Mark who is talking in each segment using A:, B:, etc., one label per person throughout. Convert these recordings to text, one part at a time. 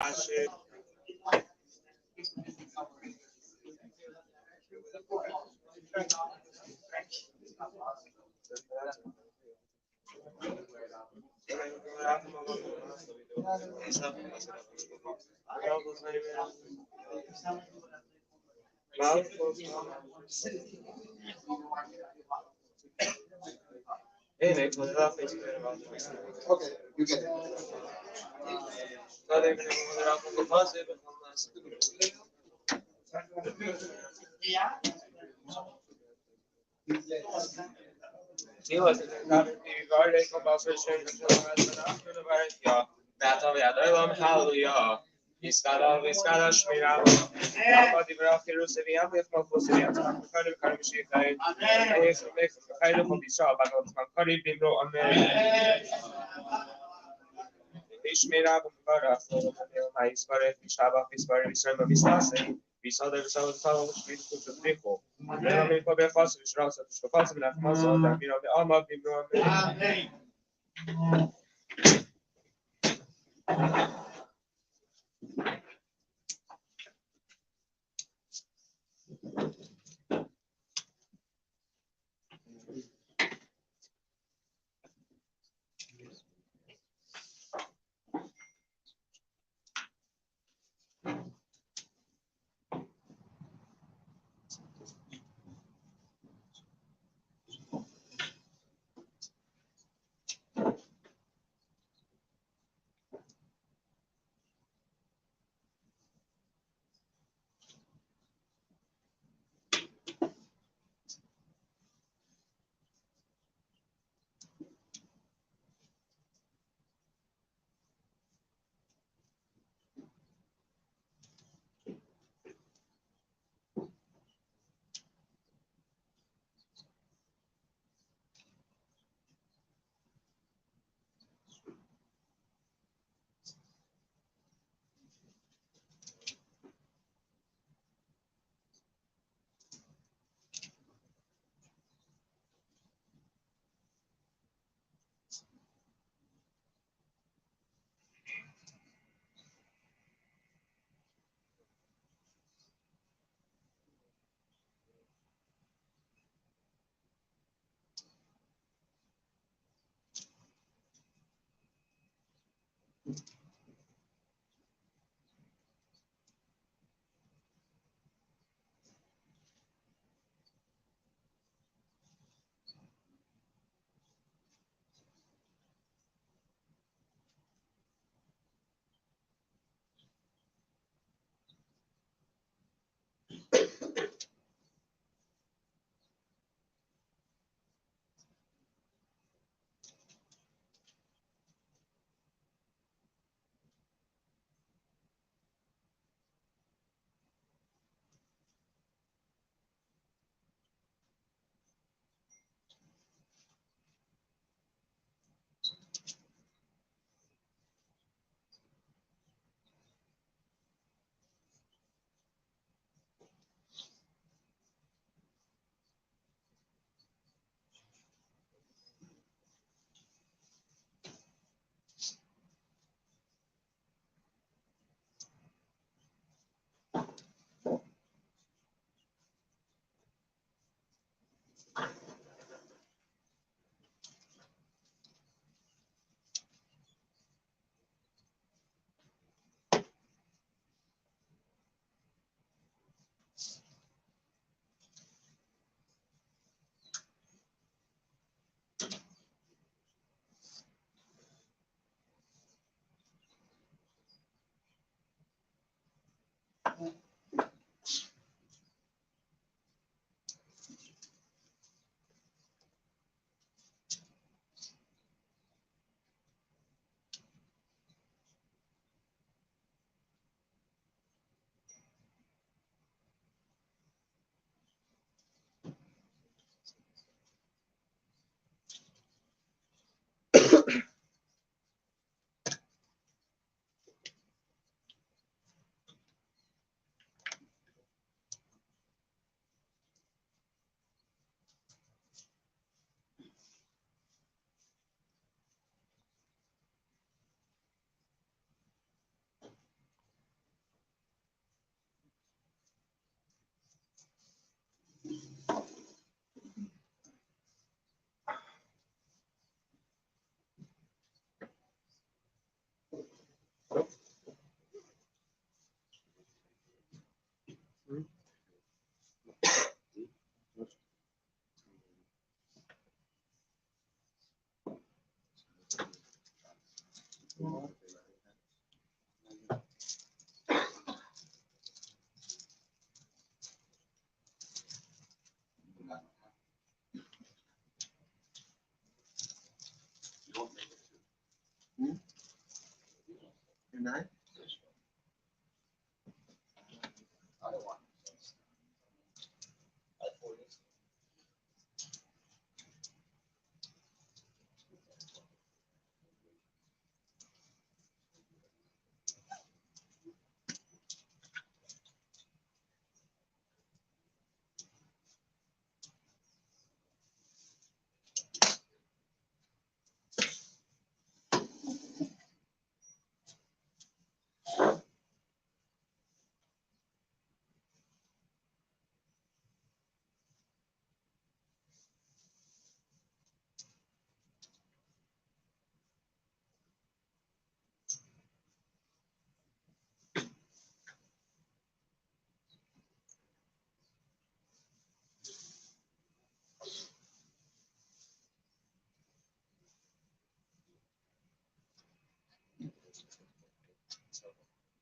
A: Okay, you get it. Hallelujah. Iskara Shmira. Abadi Brafi Ruseviam, if not Ruseviam, Kari Karabishika, Kairo Hobisha, but not Kari Bibro Amer. Ishmira Bukara, Ispare, Shaba, Ispare, Visama Vistase, Visa the South with the Trico. Never for the fossil shrubs of the Fossil of Mazon, the Mira the Alma Bibro.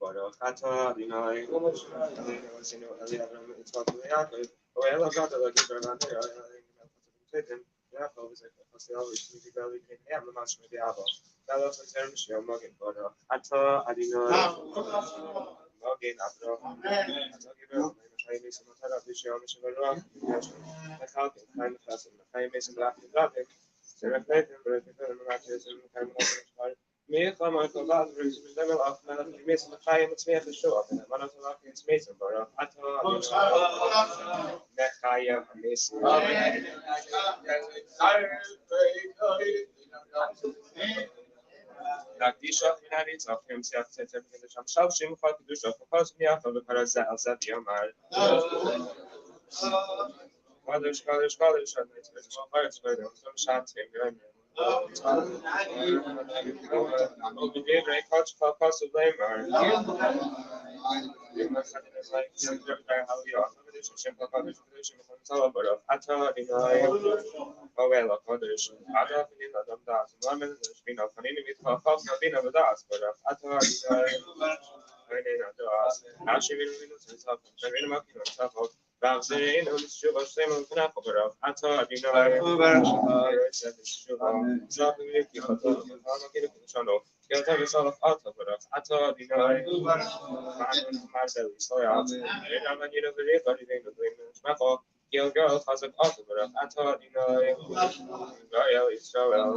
A: Baruch atah Adonai Eloheinu Eloheinu Eliyahu Yitzchak Yaakov Oel Gata Lagibar Vanir Eloheinu Yaakov Zechariah Yishmi Gali Kinam Mashmi Diabo Eloh Zerm Shio Magin Baruch atah Adonai Magin Abro atah Gibel Mechayim Yisem Atara Bishio Mishim Baruch Mechal Mechayim Chasim Mechayim Yisem Lachim Lachim Zerach Leifim Baruch Yisem Mechayim Mechayim Lachim Mincha Maariv Services Mizemel Af Melach Yimis Mechayim Tzmiach Yeshua and Manat Malach Yitzmeisim Baruch atah Mechayim Amisim Lakdisha Minaritz of him Siach Tzitzer Begin Sham Shav Shim Chal Kedusha Chokos Miach of the Parazah Al Zad Yomar Kadosh Kadosh Kadosh Adonai Tzvei Charetz V'Odom Zom Shat Tzvei V'Odom V'avzereinu Mishuvah Shlema L'Kanacha Baruch atah Adonai Yeretz Mishuvah Zachim Yiki Chata V'Hamaginu K'Shano Yelta V'Salach Atah Baruch atah Adonai V'Anu Marzel Yisrael V'Nam Adinu V'Richa Riveinu V'Inu Shmacha Gilgal Chazak Atah Baruch atah Adonai V'Yel Yisrael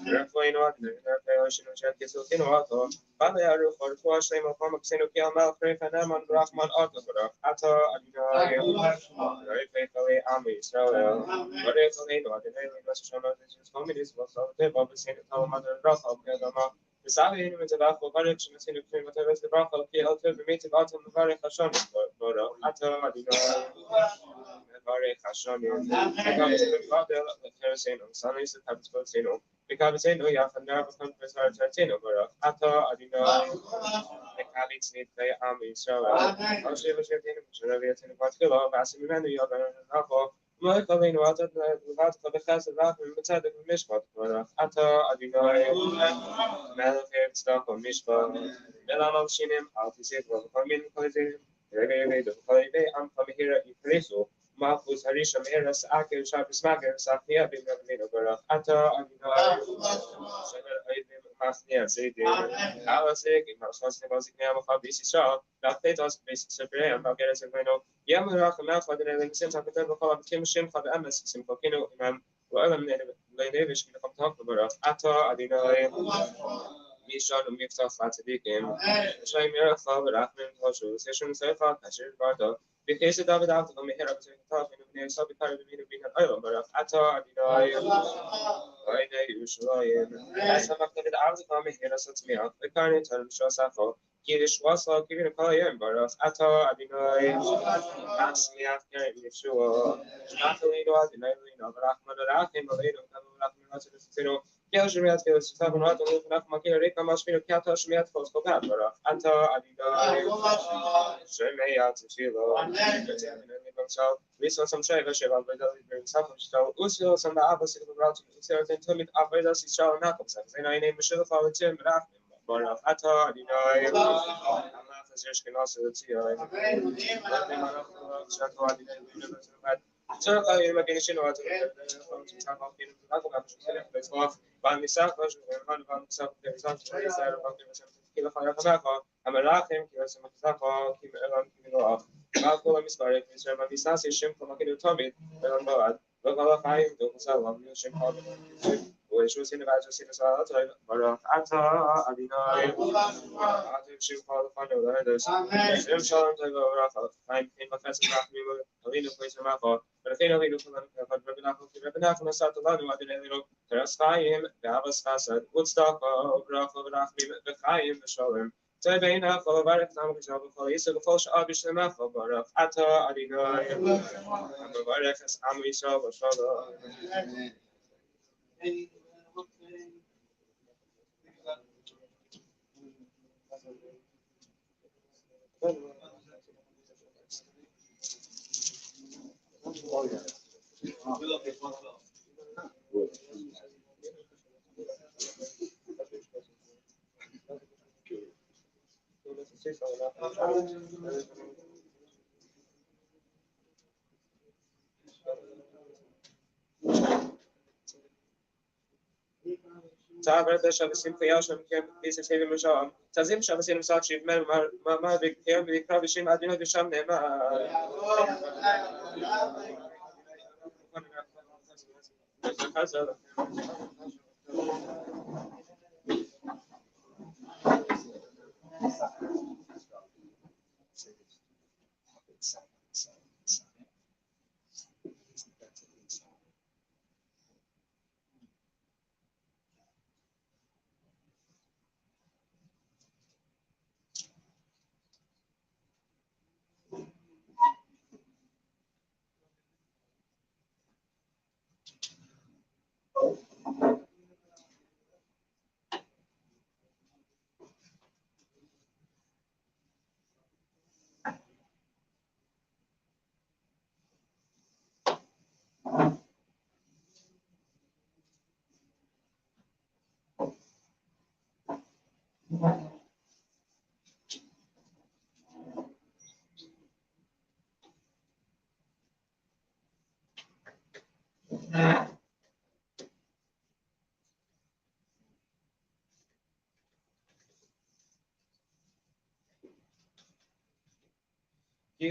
A: V'Refleinu Adonai V'Refleinu Shinu Shet Yisukinu Atah V'Aruch V'Refua Shlema V'Hamaksenu Ki Al-Melech Refa Naman V'Rachman Atah Baruch atah Adonai Faithfully, Am Yisrael. Faithfully, no Adonai, Rosh Hashanah, this communities was all the Bible, saying that our mother Rachel, Kedama, the Savi, with the Rachel, Baruch, and the Sin of Kim, whatever the Rachel, Kiel, to be meted out on the Baruch Hashanah, Boro, Atta, Adonai, Baruch Hashanah, because the Father, the Pharisee, Sundays, the Tabernacle, because they know you have a nervous conference or Tartino, Boro, Atta, Adonai, the Kavits need the Am Yisrael. I'll see what you're doing, in particular, Basim Menu, you're going to have Moikalin, what the Chas of Rafa, Matzad, Mishpat, Atta, Adonai, Malachim, Stock, or Mishpat, Melan Shinim, Altisip, Komin, Collision, Reggae, the Holiday, I'm coming here at Ukraiso, Marcus, Harisha, Meras, Akil, Sharpis, Magar, Safia, Bin Revenue, Atta, Adonai, Masnia, Zaydi, Alasik, Masosni, Mosik, Bisi Shaw, Rafatos, Basic Super, and Bulgaria, Yamarach, Malfa, the Nailing Center, the Call of Kim Shim, for the MS, Simplokino, Imam, eliminated Lanevish, the Comtokura, Atta, Adonai, Mishon, Mifta, Fatadikim, Shai Mirafa, Rahman, Toshu, Session, Sefa, Kashir, Bardo, the case of David after the Mihera, talking of the Sabikar, the Mina being an island, but Atta, Adonai, Yushalayim, as some of the Alzheimer Mihera sets me up, the Carnage and Shosafo. Kiddush Wasa, giving a Kalayim, Baruch Atah Adonai, Asmiach Karim Yeshua, Nathalino Adonai, Rahman Rahim, Aleno, Rahman Rasino, Kelshmiat, Kelsavan, Rahmakir, Rika Mashmino, Kata Shmiat, Koskopat, Baruch Atah Adonai, Shemeyat, Shilo, we saw some Sheva Sheva, but the Sapphire, Usil, some Abbas, the route to certain Tumit, Abbas, Ishal, Nakams, and I name Michelle for the Tim, Rahim. Baruch atah Adonai, Allah Zeshkin also the Tzio. So, I imagine what which was in the Badger City Sala, Baruch Atah Adonai, Adim Shim Paul the Fund of others, Sim Shalom to go Rafa, find him a fast Rahim, Alina place of Rafa, but a fatal leader for them, Rabinach, and Sat Lanu, Adinelino, Teraschaim, the Abbas Fasad, Woodstock, Rafa, Rahim, the Chaim, the Shalom. Tabaina for Barak Namaka for Isa the Fosh Abish the Mafa Barak Atah Adonai, and Barak as Amisa or Shala. تعبر بشر بسيم خياشم كم بيس سيف مشام تزيم شام بسيم ساكشي ما بكير بكرا بشيم أدينا بشام نما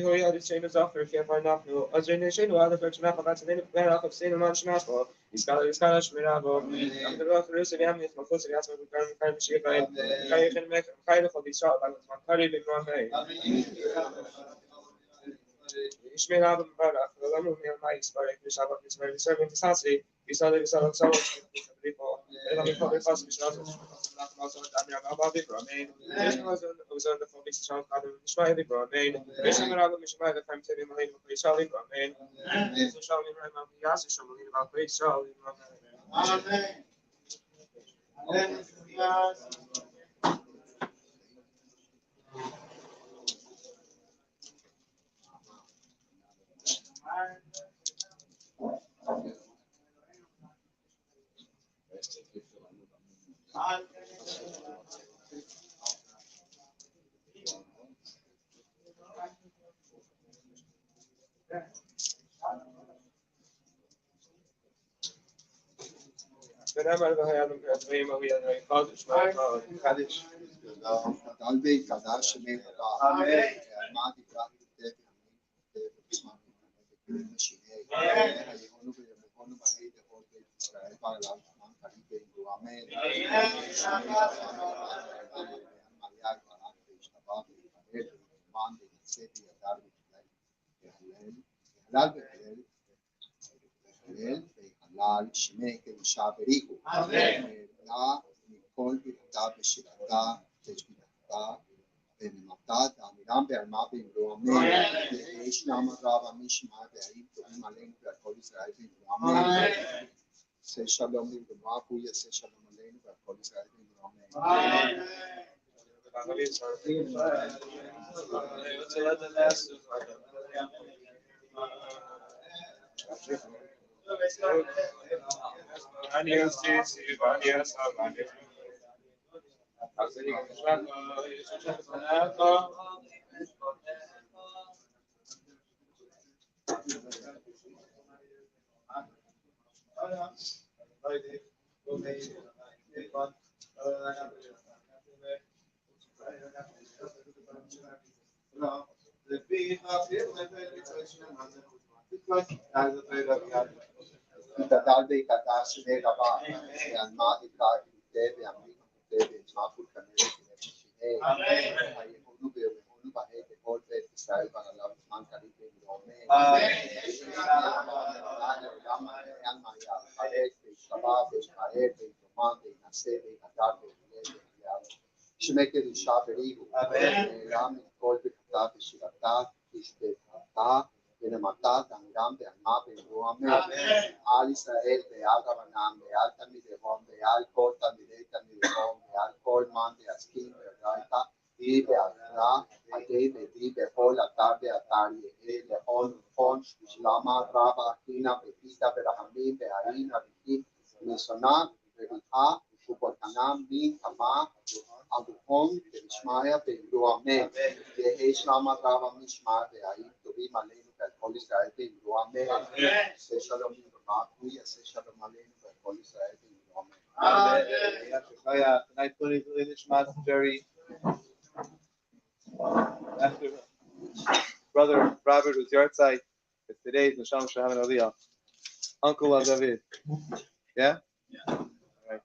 A: هو يعرف شيء مزافر في أفرنافنو أجرين شيء وهذا فرجنا فقط سنين بين أخذ سنين وما نشنافه يسكال شمرابه أخذ الوقت رئيس اليوم يتمخص الياسم كان بشيء غير كان يخدم خير خذ يشاء بعد ما قريب المعنى إشميل هذا مبارك ولم يكن ما يسبارك بشابك يسبارك يسبارك انتصاصي يسال سوى لما يكون بفاس بشراط ما صار تعبير عن أبابي برامين وزن دفع بيس شان قادم مش ما يبي برامين ليش مرابط مش ما يدفع متبي مهين مقيسالي برامين سوشالي ما قياس شغلين ما قيسالي برامين بنعمل بهاي الأدوية وهي القادش ما
B: قادش قلبي قداش من ما تقرأ كتاب بسمع ماشي هاي هونو بعيد هون إسرائيل بعد العالم قريب وعمل حلال שמי כאישה בריחו. לה מכל ברכתה ושירתה תשביתה ונמתה תאמירם בעלמה באמרו אמן. וישנם רב המשמע והאם טובים עלינו ועל כל ישראל באמרו אמן. עשה שלום לבנוה והוא יעשה שלום עלינו ועל כל ישראל באמרו אמן. תדל ויקדש שני רבה, ועלמה תקרא כתב ועמליך כתב ועצמה כול כנראה כנראה היכולנו ויומנו בהד לכל בית ישראל ועליו זמן קריב ואומר לעולם העניין מהיה חלק וישתבע וישחרר ויתומן וינשא ויקדר ויולד ויחייל שמי קדושה בריחו נעלם את כל ברכתה ושירתה תשבתה ונמתה תנגם בעלמה באמרו אמן. על ישראל ועל רבנם ועל תלמידי חום ועל כל תלמידי חום ועל כל מן ועסקים ואורייתא היא בעזרה עדי ודי בכל אתר ואתר יהא לכל ולכל שלמה רבה אחינה ופיתה ורחמים והעין הריחית משונה וריחה ובתנם Mincha Maariv ויאמרו אמן. יהי שלום רב המשמע והאיים טובים עלינו ועל כל ישראל ויאמרו אמן. יעשה שלום וברכה, הוא יעשה שלום עלינו ועל כל ישראל ויאמרו אמן.
C: Tonight's Nishmat is very after brother Robert was yahrzeit. It's today's Nisham Shahaman Aliyah. Uncle of David. Yeah? All right.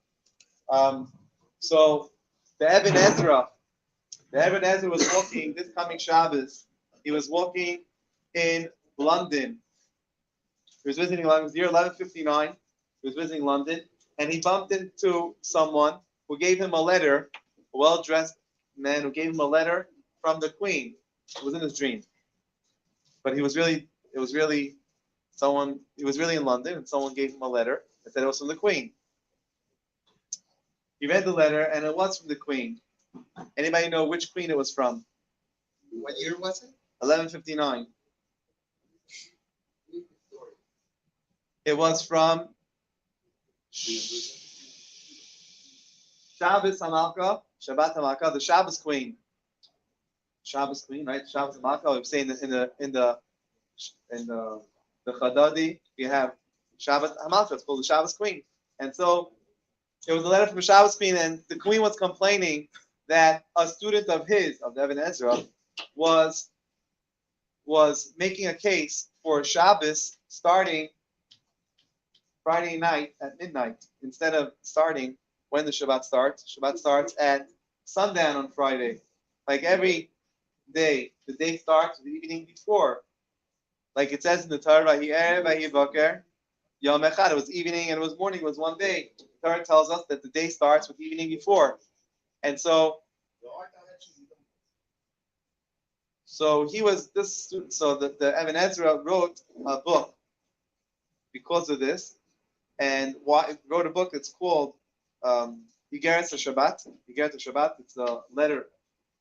C: So the Eben Ezra was walking this coming Shabbos. He was walking in London. He was visiting London. It was the year 1159. He was visiting London, and he bumped into someone who gave him a letter, a well-dressed man who gave him a letter from the Queen. It was in his dream. But he was really in London, and someone gave him a letter that said it was from the Queen. He read the letter, and it was from the Queen. Anybody know which Queen it was from?
B: What year was it?
C: 1159. It was from Shabbos Hamalka, Shabbat Hamalka, the Shabbos Queen. Shabbos Queen, right? Shabbos Hamalka. We say in the Chadadi, we have Shabbos Hamalka. It's called the Shabbos Queen. And so it was a letter from Shabbos Queen, and the Queen was complaining that a student of his, of Eben Ezra, was making a case for Shabbos starting Friday night at midnight instead of starting when the Shabbat starts. Shabbat starts at sundown on Friday. Like every day, the day starts the evening before. Like it says in the Torah, Vahi Erev, Vahi Boker, Yom Echad. It was evening and it was morning. It was one day. The Torah tells us that the day starts with the evening before. And so he was this. So the Eben Ezra wrote a book because of this, and wrote a book. It's called Igeret Shabbat. Igeret Shabbat. It's a letter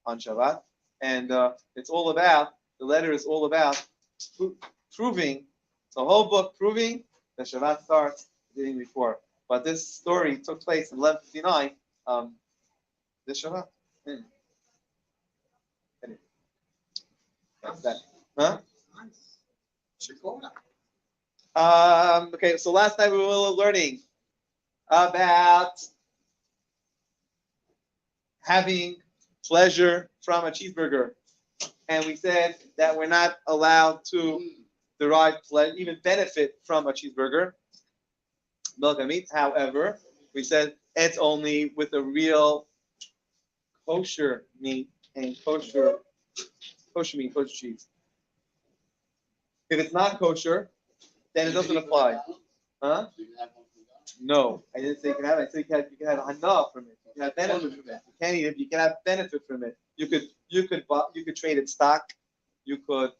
C: on Shabbat, and it's all about. The letter is all about proving. It's a whole book proving that Shabbat starts the evening before. But this story took place in 1159. This Shabbat. Anyway. That's that. Huh? Okay, so last night we were learning about having pleasure from a cheeseburger. And we said that we're not allowed to derive pleasure, even benefit from a cheeseburger, milk and meat. However, we said it's only with a real kosher meat and kosher meat, kosher cheese. If it's not kosher, then it doesn't apply. Huh? No, I didn't say you can have it. I said you can have enough from it. You can have benefit from it. You can't eat it. You can have benefit from it. You could trade it stock. You could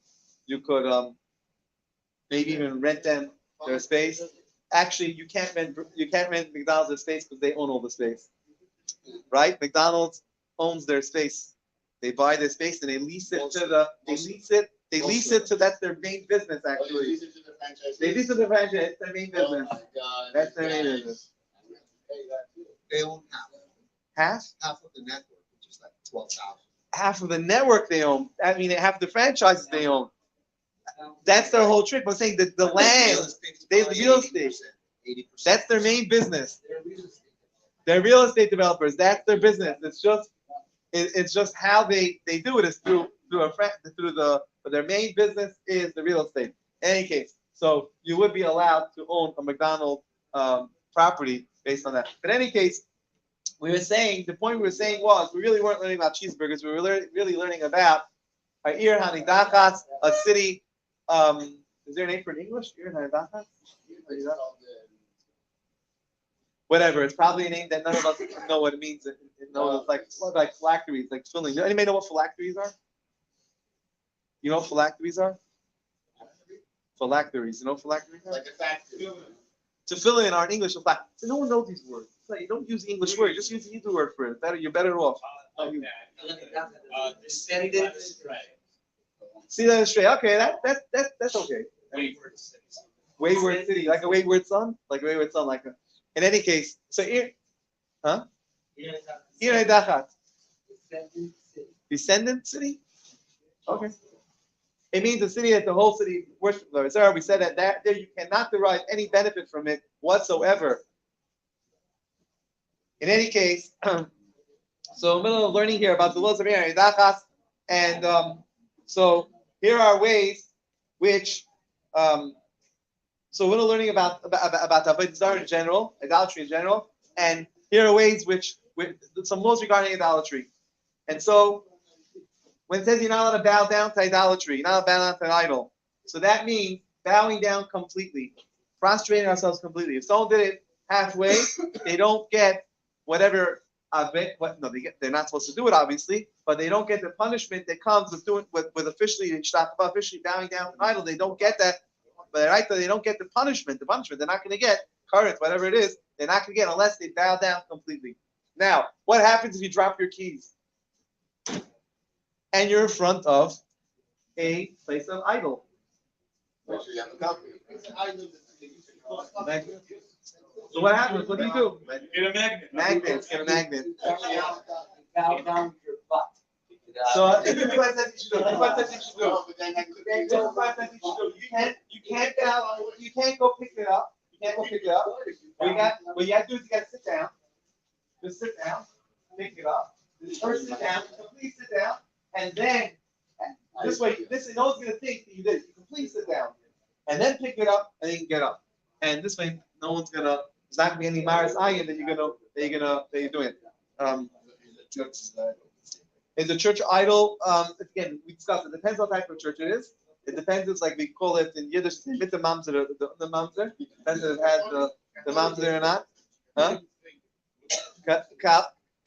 C: maybe even rent them their space. Actually, you can't rent McDonald's their space because they own all the space, right? McDonald's owns their space. They buy their space and they lease it to They lease it to that's their main business actually. They lease it to the franchise. It's their main business. That's their main business.
B: They own
C: Half
B: half of the network, which is like 12,000.
C: Half of the network they own. I mean, half the franchises they own. That's their whole trick. I'm saying that the land, the real estate, 80%. That's their main business. They're real estate developers. That's their business. It's just how they do it is through but their main business is the real estate. In any case, so you would be allowed to own a McDonald's property based on that. But in any case, the point we were saying was we really weren't learning about cheeseburgers. We were really learning about Ir Hanidachas, a city. Is there a name for it in English? Ir Hanidachas? Whatever. It's probably a name that none of us know what it means. It's like phylacteries, like filling. Anybody know what phylacteries are? You know what phylacteries are? Phylacteries. You know what phylacteries are?
B: Like a factory.
C: To fill in our English, so no one knows these words. Like, you don't use the English word. Just use the Hebrew word for it. You're better off. See that is straight. Okay, that's okay. Wayward city, like a wayward son, in any case. So here, Huh? Irei Dachat. Descendant city? Okay. It means the city that the whole city worships the Lord. We said that there you cannot derive any benefit from it whatsoever. In any case, so we're learning here about the laws of Irei Dachat, and so here are ways which so we're learning about avodah zarah in general, idolatry in general, and here are ways which some laws regarding idolatry. And so when it says you're not allowed to bow down to idolatry, you're not allowed to bow down to an idol. So that means bowing down completely, prostrating ourselves completely. If someone did it halfway, they don't get whatever. They're not supposed to do it, obviously, but they don't get the punishment that comes with doing with officially bowing down to an idol. They don't get that. But right, they don't get the punishment. The punishment they're not going to get, current, whatever it is, they're not going to get unless they bow down completely. Now, what happens if you drop your keys and you're in front of a place of idol? So what happens? What do you do?
A: Get a magnet.
C: Get a magnet.
D: Bow down your butt.
C: So this is what I said you should do. This is what I said you should do. You can't bow. You can't go pick it up. You can't go pick it up. What you have to do is you got to sit down. Just sit down. Pick it up. First sit down. Please sit down. And then this way, no one's gonna think that you did. You completely sit down, and then pick it up, and then you can get up. And this way, no one's gonna. There's not gonna be any maris ayin that you're doing it. Is a church idol? Again, we discussed it. Depends what type of church it is. It depends. It's like we call it in Yiddish, mit the mamzer, the mamzer. Depends if it has the mamzer or not. Huh?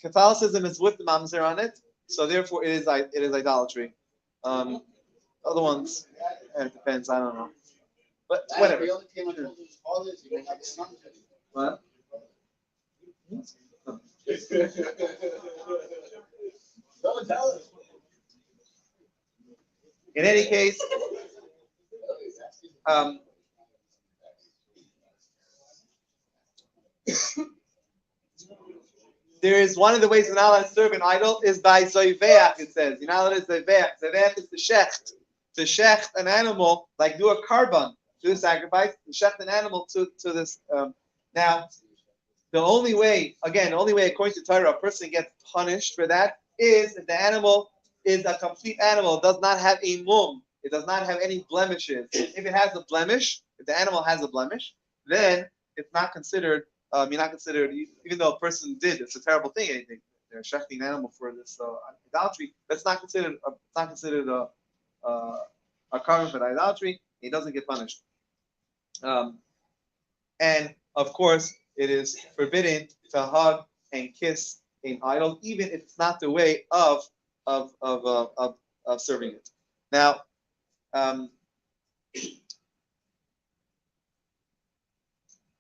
C: Catholicism is with the mamzer on it, so therefore it is idolatry. Other ones, it depends. I don't know, but whatever. What? In any case, there is one of the ways you're not allowed to serve an idol is by zoiveach. It says you're not allowed to zoiveach. Zoiveach is the shecht. To shecht an animal, like do a karban, do a sacrifice, to shecht an animal to this. Now, the only way according to Torah, a person gets punished for that is if the animal is a complete animal, it does not have a mum, it does not have any blemishes. If it has a blemish, if the animal has a blemish, then it's not considered. You're not considered, even though a person did. It's a terrible thing. They're shechting an animal for this idolatry. That's not considered. It's not considered a carbon for idolatry. He doesn't get punished. And of course, it is forbidden to hug and kiss an idol, even if it's not the way of serving it. Now, the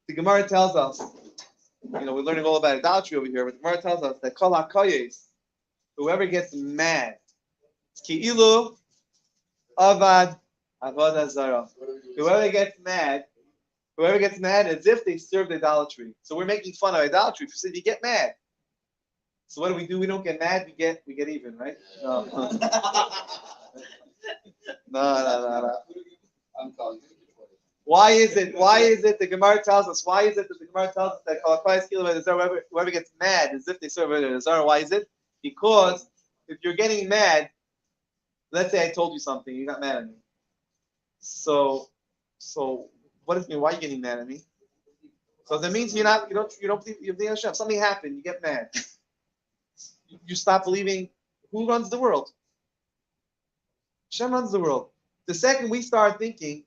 C: Gemara tells us, we're learning all about idolatry over here, but the Gemara tells us that kol hakoyes, whoever gets mad, ki'ilu avad avodah zarah. Whoever gets mad as if they served idolatry. So we're making fun of idolatry. If you said you get mad, so what do? We don't get mad. We get even, right? No. No.
B: I'm telling you.
C: Why is it the Gemara tells us? Why is it that the Gemara tells us that whoever gets mad as if they serve avodah zarah? Why is it? Because if you're getting mad, let's say I told you something, you got mad at me. So what does it mean? Why are you getting mad at me? So that means you don't believe in Hashem. Something happened, you get mad. You stop believing. Who runs the world? Hashem runs the world. The second we start thinking,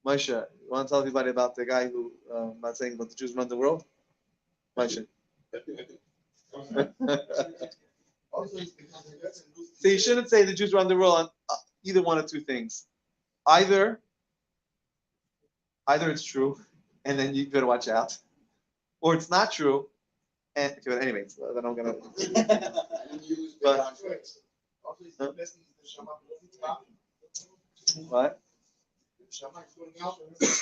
C: Moshe, you want to tell everybody about the guy who not saying about the Jews run the world? Moshe. So you shouldn't say the Jews run the world on either one of two things. Either it's true, and then you better watch out, or it's not true. And anyways, then I'm gonna. What?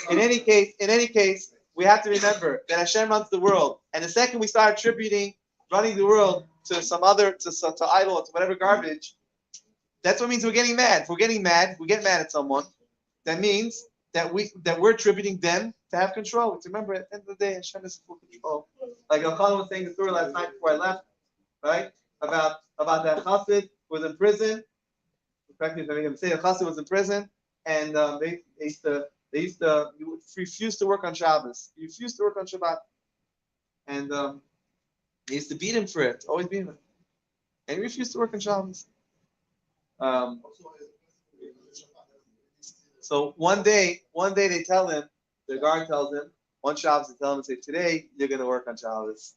C: In any case, we have to remember that Hashem runs the world. And the second we start attributing running the world to some other, to idol, to whatever garbage, that's what means we're getting mad. If we're getting mad, we get mad at someone. That means that we're attributing them to have control. But remember, at the end of the day, Hashem is full control. Like Al-Khan was saying the story last night before I left, right? About that chassid who was in prison. Correct me if I'm saying the chassid was in prison, and they used to refuse to work on Shabbos. He refused to work on Shabbat, and they used to beat him for it. Always beat him, and he refused to work on Shabbos. So one day they tell him, the guard tells him, one Shabbos they tell him, say, today you're going to work on Shabbos.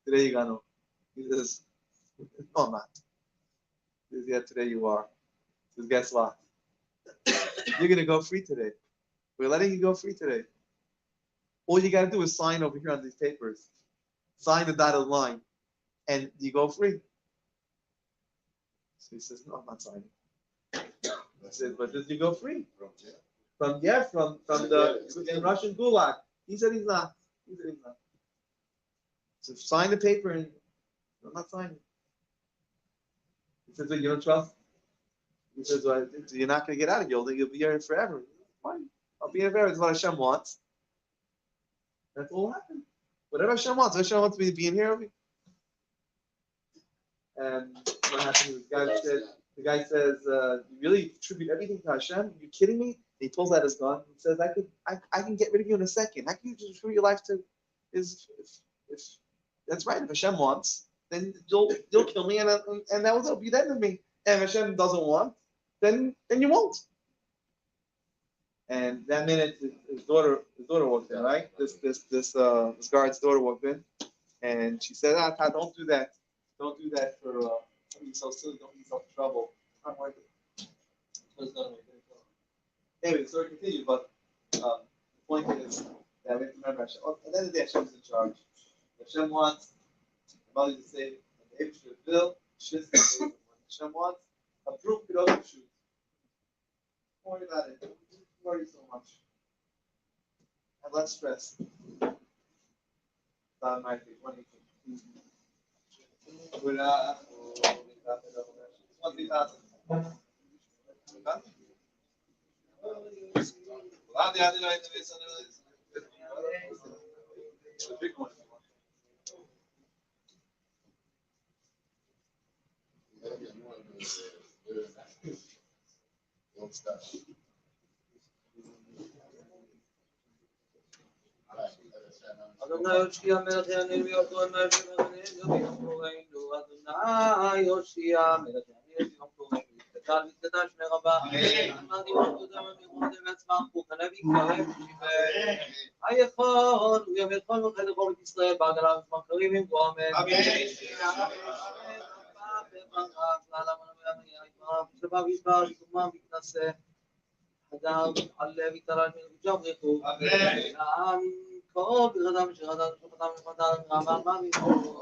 C: Today you're going to. He says, no, I'm not. He says, yeah, today you are. He says, guess what? You're going to go free today. We're letting you go free today. All you got to do is sign over here on these papers. Sign the dotted line. And you go free. So he says, no, I'm not signing. I said, but did you go free? From the Russian gulag. He said he's not. So sign the paper and I'm not signing. He says, well, you don't trust? He says, well, you're not going to get out of You'll be here forever. Why? I'll be here forever. That's what Hashem wants. That's what will happen. Whatever Hashem wants. Hashem wants me to be in here. And what happened? The guy says, you really attribute everything to Hashem? Are you kidding me? And he pulls out his gun and says, I can get rid of you in a second. How can you just attribute your life to if that's right? If Hashem wants, then you'll kill me and that will be the end of me. And if Hashem doesn't want, then you won't. And that minute his daughter walked in, right? This guard's daughter walked in, and she said, don't do that. Don't do that for don't be so silly, don't get yourself in trouble. Not worth it. Anyway, the story continues, but the point is that we have to remember Hashem. At the end of the day, Hashem is in charge. Hashem wants the mother to say, the Abel should build, should say, Hashem wants a broom could open shoes. Don't worry about it. Don't worry so much. Have less stress. That might be one thing. The big one.
B: Don't stop.
D: Adonai Yoshia Melech Yanim Yom Melech Yanim Yom Adonai Yoshia Melech Yanim Yom Kal Mikdash Meraba Amadi Yom Yom Metzmach Bukhanavi Kahem Ayechon Yom Yechon Mechad Bor Israel Ba'Galam Makarim Amen Amen Shabbat Yishbar Yishma Miknase Adam Alev Yitaral Min Yijam Amen כל בגדם שחדם שחדם וחדם רמם ממינו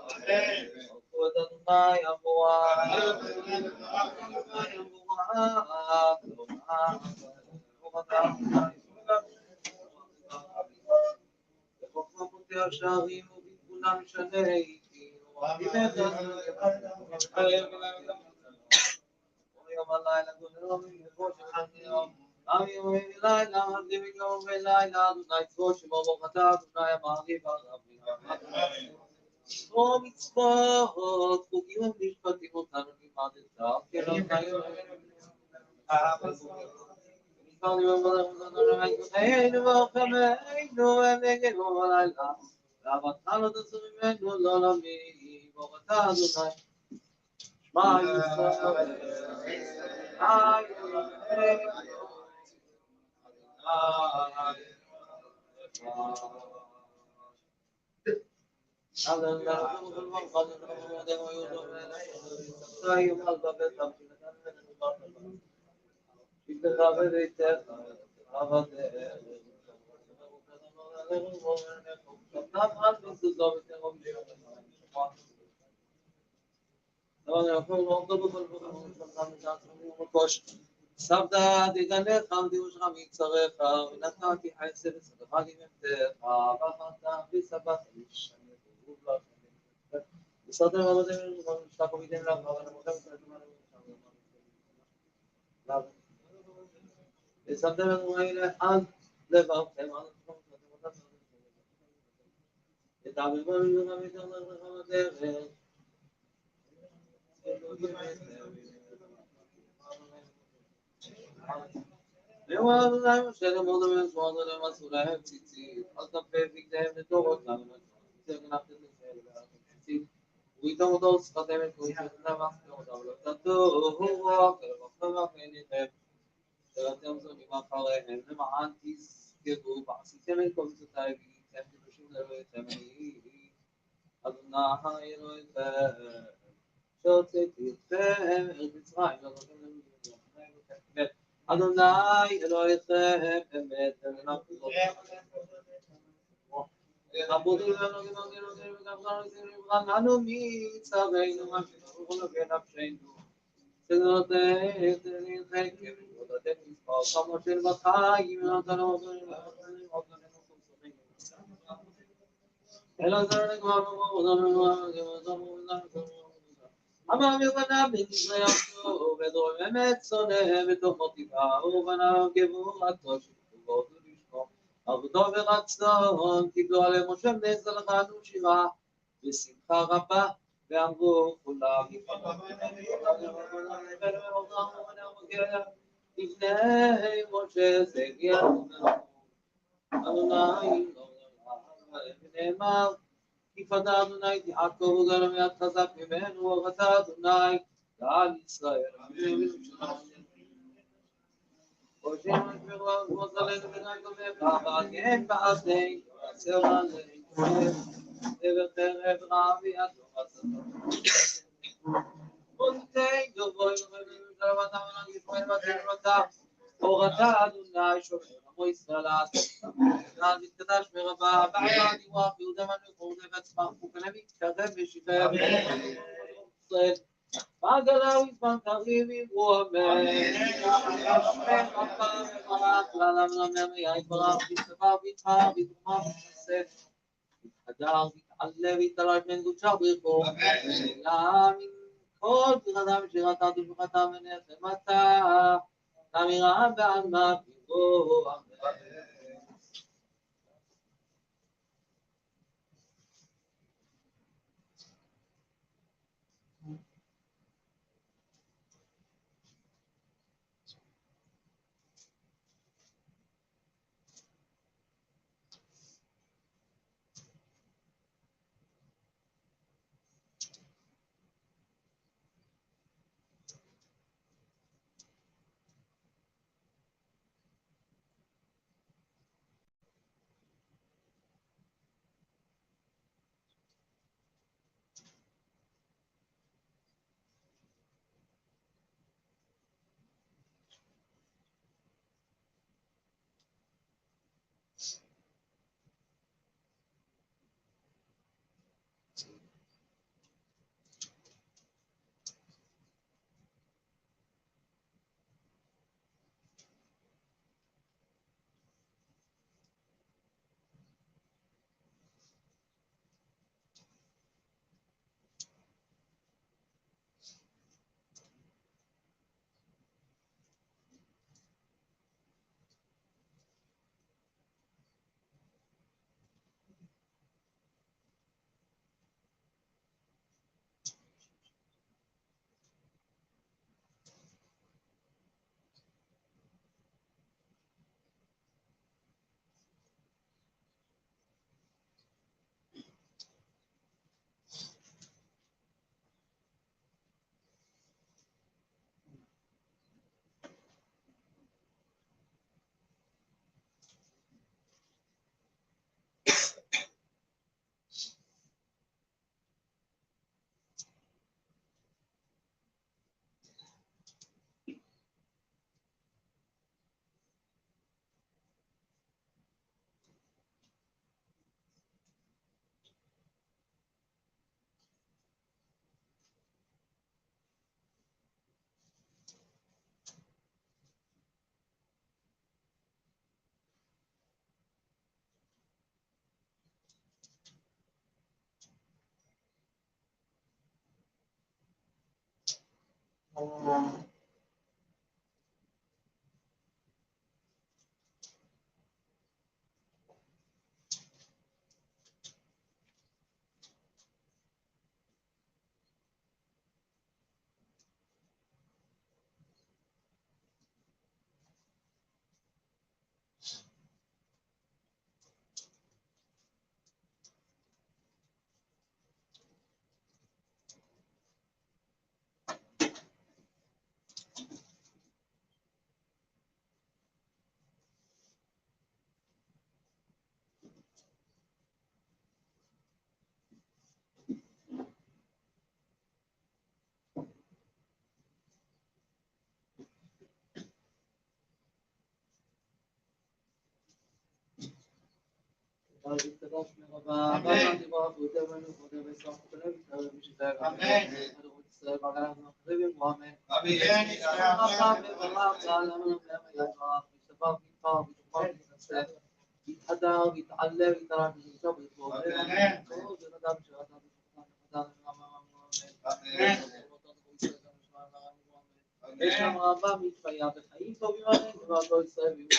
D: עוד אדוני אמורה וחוכמה פותח שערים ובגבולה משנה איתי ויום הלילה גונרום ובוא שחניות יום ולילה, עבדים יום ולילה, אדוני צבאות שמו ברוך אתה, אדוני המעריב הרבים. או מצוות, חוקים ומשפטים אותנו לימדת, כן אדוני נזכרנו וברכנו ורחמנו, ונגנו בלילה, ואהבתך לא תעשו ממנו לעולמי, ברוך אתה אדוני. שמע ישראל, סבתא תגנך דיושך מיצריך, ונתתי חסד וצדקך לממתך, ואחרת וסבת וסרתם רבותינו ושתקו בידיהם לך, ונמוכם ושמתם לנו האלה על לבבכם, ותעברו ממנו מתוך לכם הדרך. ואמר להם אשר אמרו להם שמענו להם עשו להם ציצית, על כפי בגדיהם לדורות להם ואיתם אותו שפתיהם את כוי שפתם ואחתם אותם לא תתוהו רוח ולבחתם ואחריניכם ואתם זונים אחריהם למען תזכרו ועשיתם את כל מצותי והייתם קדושים לאלוהיכם אדוני אלוהיכם שהוצאתי אתכם מארץ מצרים אדוני אלוהיכם אמת ונפלו הבודים והנוגעים והנוגעים וגם לנו מצווינו משהו בנפשנו סגנותיך לנחקים ולתת מספר כמות של בחיים ונתנו אלא זה נגמר אמר יבנה בן ישראל ודורם אמת שונא בתוכו תיבה ובניו גבורתו שכתובו ולשמו עבודו ורצון קיבלו עליהם משה בני זלחנו שירה ושמחה רבה ואמרו כולם לפני משה זה אדוני ונאמר כי פדה אדוני את יעקב וגלם יד חזק ממנו ורצה אדוני לעל ישראל ושם השמרו וכבוד עלינו ונגמך ואגן בעדנו ועשר עלינו וחרב רבי אדום עצתו ונתן גבוה וחרבים ושלוותם ונגיש ונבטל אורתה אדוני שומר עמו ישראל אז יתקדש מרבה בעלה דיווח יהודה מנוחו ובצמח וכנם יתקרב ושיחרר ישראל מעגלה וזמן קריב יברו אמן שמח רבה וברך לעלם למר מיין ברח ויתבר ויתחר ויתרומם ויתסף יתהדר ויתעלה ויתעלה מן גודשה ברכו אלא מן כל ברכתם ושירתם ושמחתם ונחמתה אמירה בעלמא ברכו אמן יש שם רבה מתפיה בחיים טובים עלינו ועל כל ישראל ויהיו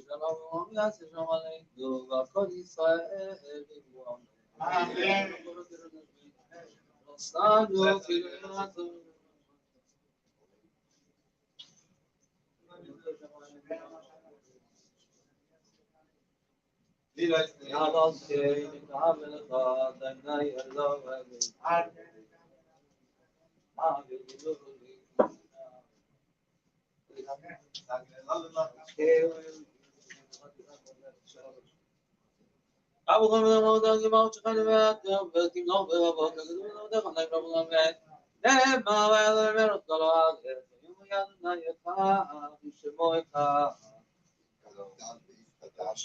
D: שלום יעשה שלום עלינו והכל ישראל ויהיו אמן. נוסענו תלעזו אבל שנקרב לך דני אלוהי אבו חמד אמרת גמרת שלך לבית ותמנור ברבות הגדול נודך עניים רבו למד נאמר ואלמר את כל הארץ יום יד נאיך בשמו אחד אמן.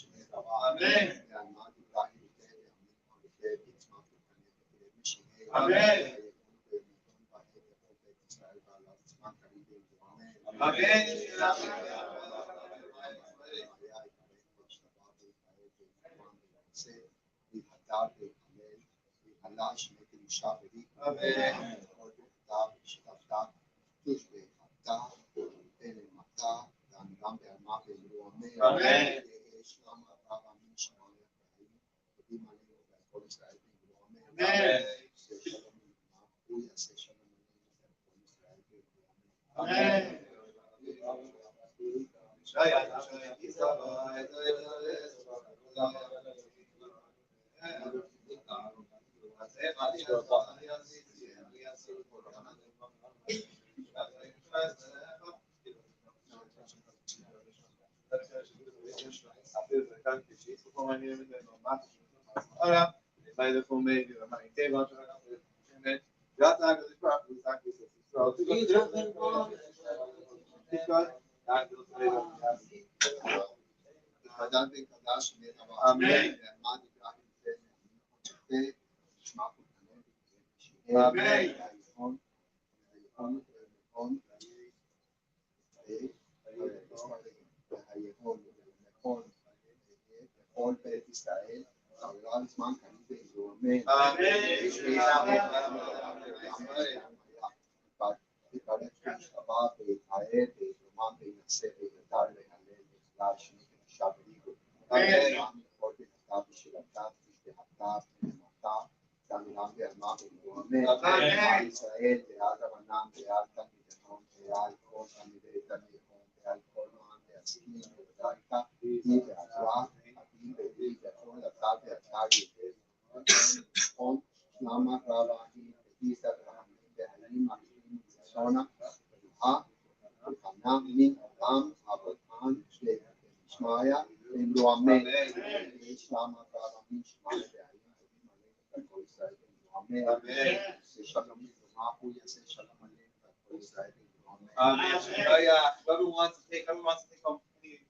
D: Whoever wants to take home any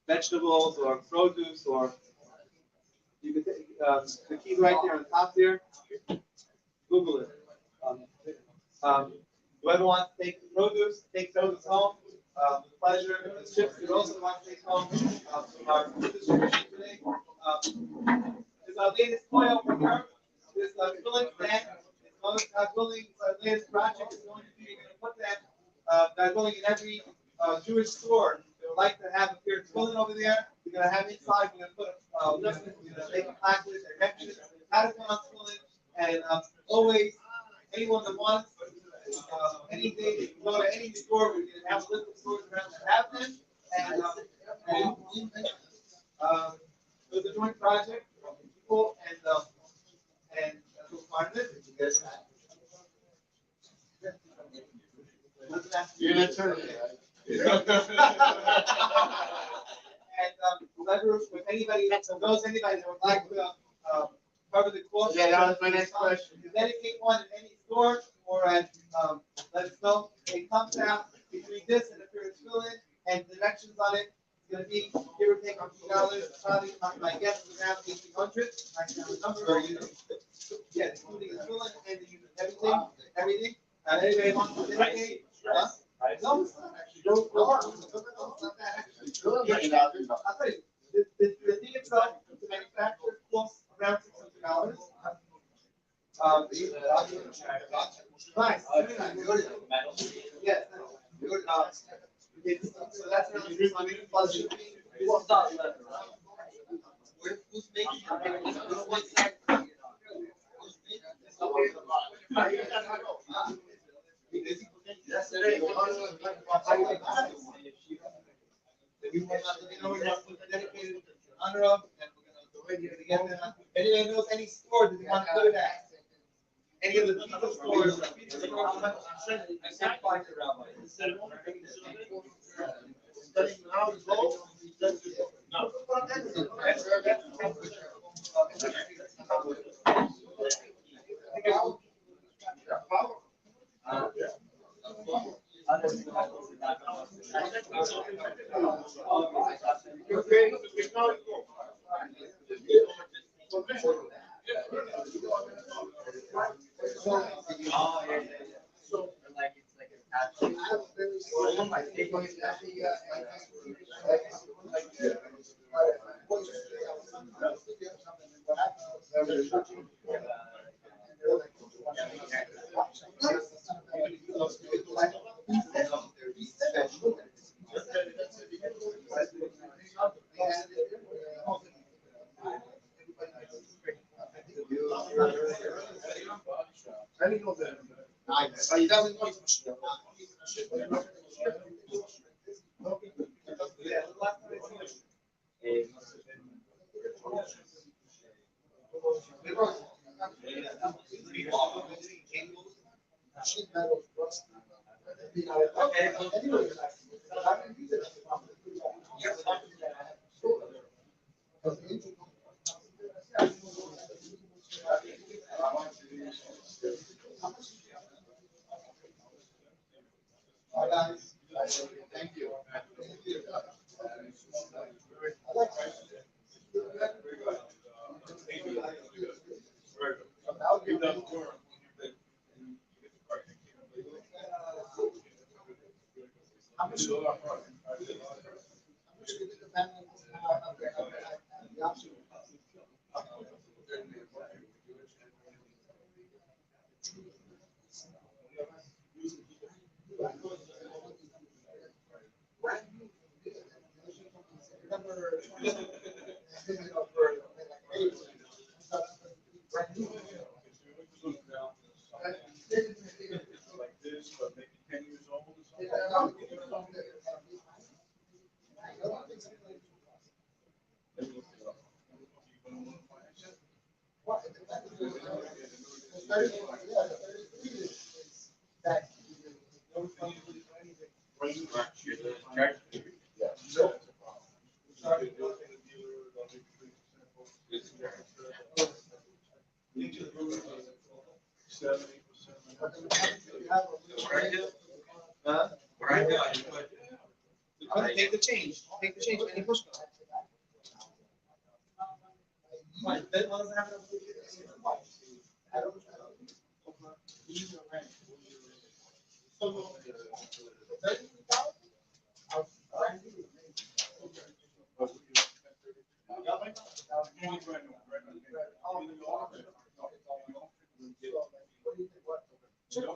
D: vegetables or produce, or you can take the key right there on top there. Google it. Whoever wants to take produce, take those home with pleasure. The chips you also want to take home from our food distribution today. There's our latest toy over here. This filling stand.
C: God willing, latest project is going to be going to put that, God willing, in every Jewish store. They would like to have a pair of tefillin over there. We're going to have inside, we're going to put we're going to make a plastic directions, how to put on tefillin, and always, anyone that wants, any day, you can go to any store, we can have a list of stores around that have them, and it was a joint project of people, and that's what part of it.
B: You're an attorney,
C: And whoever, if anybody, if knows anybody that would like to cover the cost.
B: Yeah, that was my next question.
C: To dedicate one in any store or at, let us know. It comes out between this and the period filling and directions on it. It's gonna be give or take $100. Probably my guess is around 1,800. I can have a number. Yeah, including the filling and the everything. Anybody wants to dedicate? Huh? No, it's not actually. It's not that actually. I'll tell you, the thing itself, the manufacturer costs around $600. Right. Yes. So that's around $600 plus shipping. Who's making dedicated honor of, and we're gonna get them. Anyone knows any store that they want to put it at? Any of the pizza stores?
D: I can't find the rabbi.
B: Thank you.
C: I'm gonna take the change. Take the change. Any push button. Right, that one doesn't have enough.
E: Yeah.